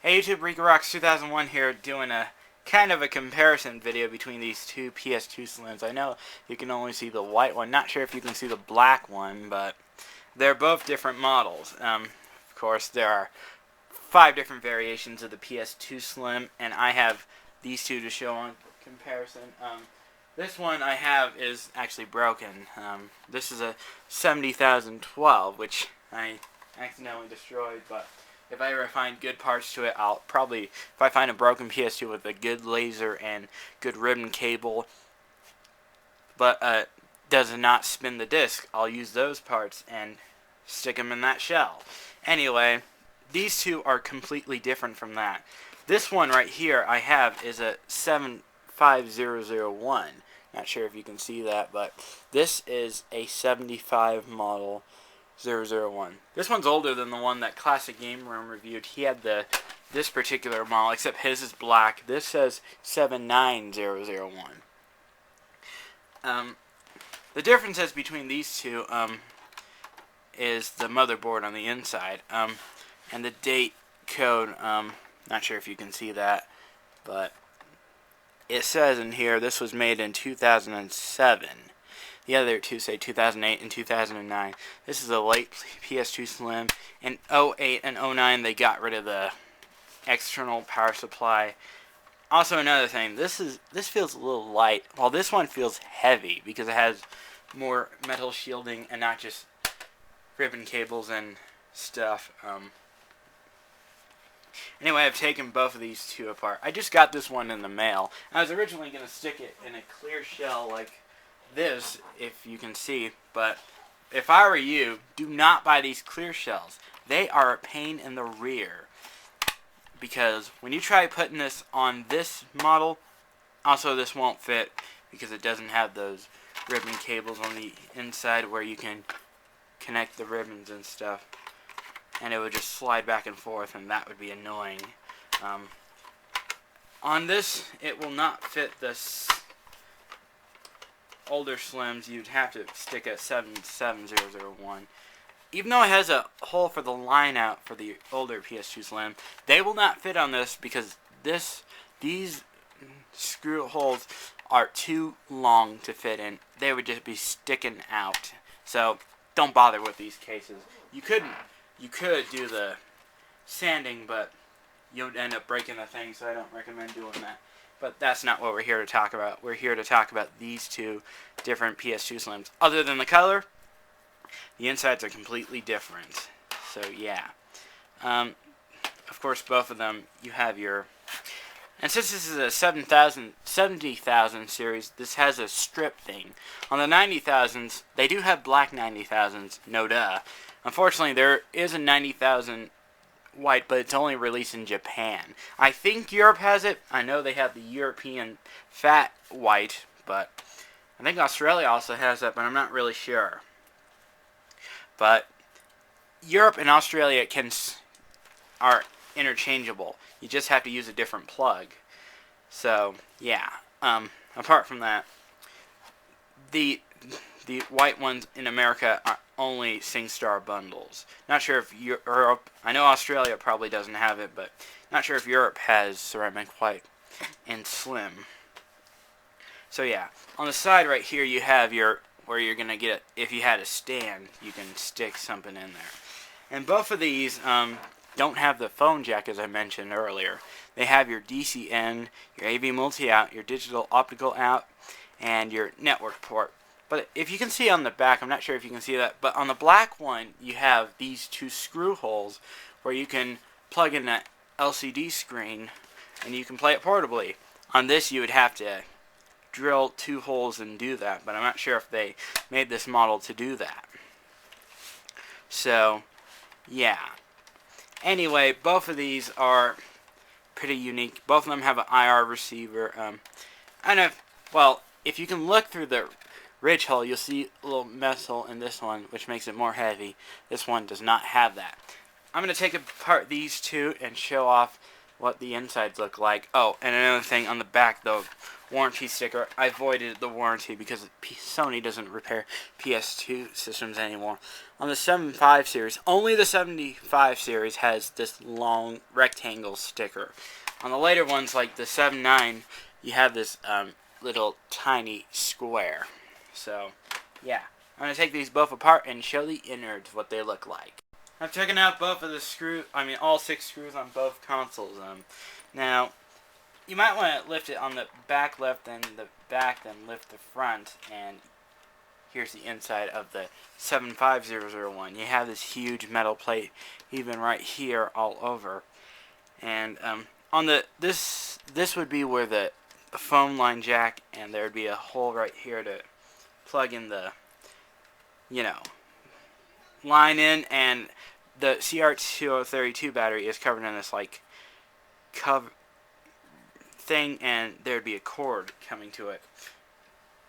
Hey YouTube, RicoRocks2001 here, doing a kind of a comparison video between these two PS2 Slims. I know you can only see the white one, not sure if you can see the black one, but they're both different models. Of course, there are 5 different variations of the PS2 Slim, and I have these two to show on comparison. This one I have is actually broken. This is a 70,012, which I accidentally destroyed, but if I ever find good parts to it, I'll probably, if I find a broken PS2 with a good laser and good ribbon cable, but does not spin the disc, I'll use those parts and stick them in that shell. Anyway, these two are completely different from that. This one right here I have is a 75001. Not sure if you can see that, but this is a 75 model 001. This one's older than the one that Classic Game Room reviewed. He had this particular model, except his is black. This says 79001. The differences between these two is the motherboard on the inside, and the date code. Not sure if you can see that, but it says in here this was made in 2007. The other two say 2008 and 2009. This is a late PS2 Slim. In 08 and 09, they got rid of the external power supply. Also, another thing, this feels a little light, while this one feels heavy because it has more metal shielding and not just ribbon cables and stuff. Anyway, I've taken both of these two apart. I just got this one in the mail. I was originally going to stick it in a clear shell like this, if you can see, but if I were you, do not buy these clear shells. They are a pain in the rear, because when you try putting this on this model, also this won't fit because it doesn't have those ribbon cables on the inside where you can connect the ribbons and stuff, and it would just slide back and forth, and that would be annoying. On this, it will not fit this older Slims. You'd have to stick a 77001. Even though it has a hole for the line out for the older PS2 Slim, they will not fit on this because these screw holes are too long to fit in. They would just be sticking out. So don't bother with these cases. You could do the sanding, but you'll end up breaking the thing, so I don't recommend doing that. But that's not what we're here to talk about. We're here to talk about these two different PS2 Slims. Other than the color, the insides are completely different. So yeah. Of course, both of them, you have your... And since this is a 70,000 series, this has a strip thing. On the 90,000s, they do have black 90,000s, no duh. Unfortunately, there is a 90,000 white, but it's only released in Japan. I think Europe has it. I know they have the European fat white, but I think Australia also has that, but I'm not really sure. But Europe and Australia are interchangeable. You just have to use a different plug. So yeah. Apart from that, the white ones in America are only SingStar bundles. Not sure if Europe... I know Australia probably doesn't have it, but not sure if Europe has ceramic white and slim. So yeah. On the side right here you have where you're going to get it. If you had a stand, you can stick something in there. And both of these don't have the phone jack, as I mentioned earlier. They have your DC in, your AV multi-out, your digital optical out, and your network port. But if you can see on the back, I'm not sure if you can see that, but on the black one, you have these 2 screw holes where you can plug in that LCD screen and you can play it portably. On this, you would have to drill 2 holes and do that, but I'm not sure if they made this model to do that. So, yeah. Anyway, both of these are pretty unique. Both of them have an IR receiver. I don't know if you can look through the ridge hole, you'll see a little metal in this one, which makes it more heavy. This one does not have that. I'm going to take apart these two and show off what the insides look like. Oh, and another thing on the back, the warranty sticker. I avoided the warranty because Sony doesn't repair PS2 systems anymore. On the 75 series, only the 75 series has this long rectangle sticker. On the later ones, like the 79, you have this little tiny square. So, yeah. I'm going to take these both apart and show the innards what they look like. I've taken out both of the all 6 screws on both consoles. Now, you might want to lift it on the back left, then the back, then lift the front, and here's the inside of the 75001. You have this huge metal plate, even right here, all over. And on this would be where the phone line jack, and there would be a hole right here to plug in the, line in, and the CR2032 battery is covered in this like cover thing, and there'd be a cord coming to it.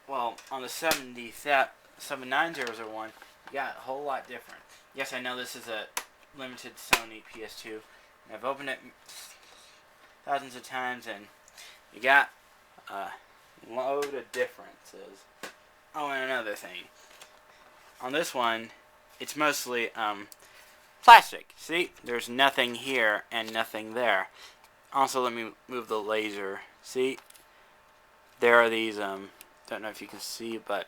Well, on the 79001, you got a whole lot different. Yes, I know this is a limited Sony PS2. And I've opened it thousands of times, and you got a load of differences. Oh, and another thing. On this one, it's mostly plastic. See? There's nothing here and nothing there. Also, let me move the laser. See? There are these, don't know if you can see, but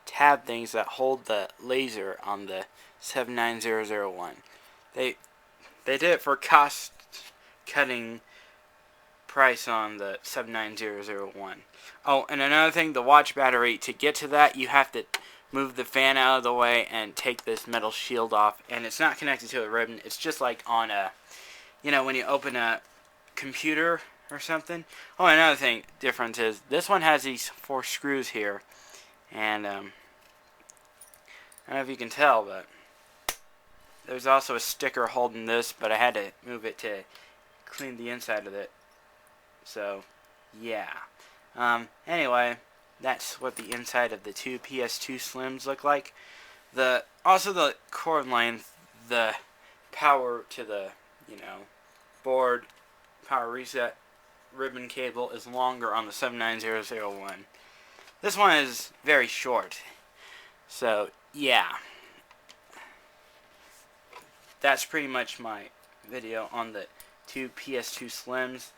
tab things that hold the laser on the 79001. They did it for cost cutting price on the 79001. Oh, and another thing, the watch battery, to get to that, you have to move the fan out of the way and take this metal shield off, and it's not connected to a ribbon. It's just like on a, when you open a computer or something. Oh, another thing, difference is, this one has these 4 screws here, and I don't know if you can tell, but there's also a sticker holding this, but I had to move it to clean the inside of it. So, yeah. Anyway, that's what the inside of the 2 PS2 Slims look like. Also the cord length, the power to the, board, power reset, ribbon cable is longer on the 79001. This one is very short. So, yeah. That's pretty much my video on the 2 PS2 Slims.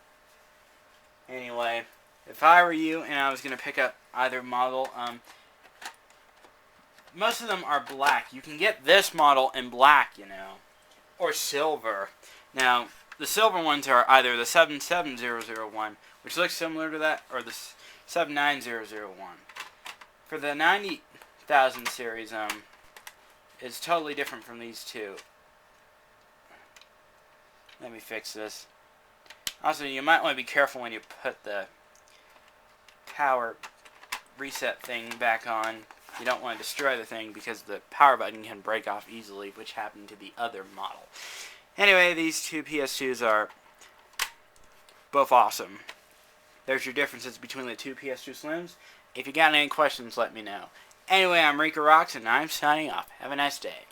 Anyway, if I were you and I was going to pick up either model, most of them are black. You can get this model in black, or silver. Now, the silver ones are either the 77001, which looks similar to that, or the 79001. For the 90,000 series, it's totally different from these two. Let me fix this. Also, you might want to be careful when you put the power reset thing back on. You don't want to destroy the thing because the power button can break off easily, which happened to the other model. Anyway, these 2 PS2s are both awesome. There's your differences between the 2 PS2 Slims. If you got any questions, let me know. Anyway, I'm Rika Rocks, and I'm signing off. Have a nice day.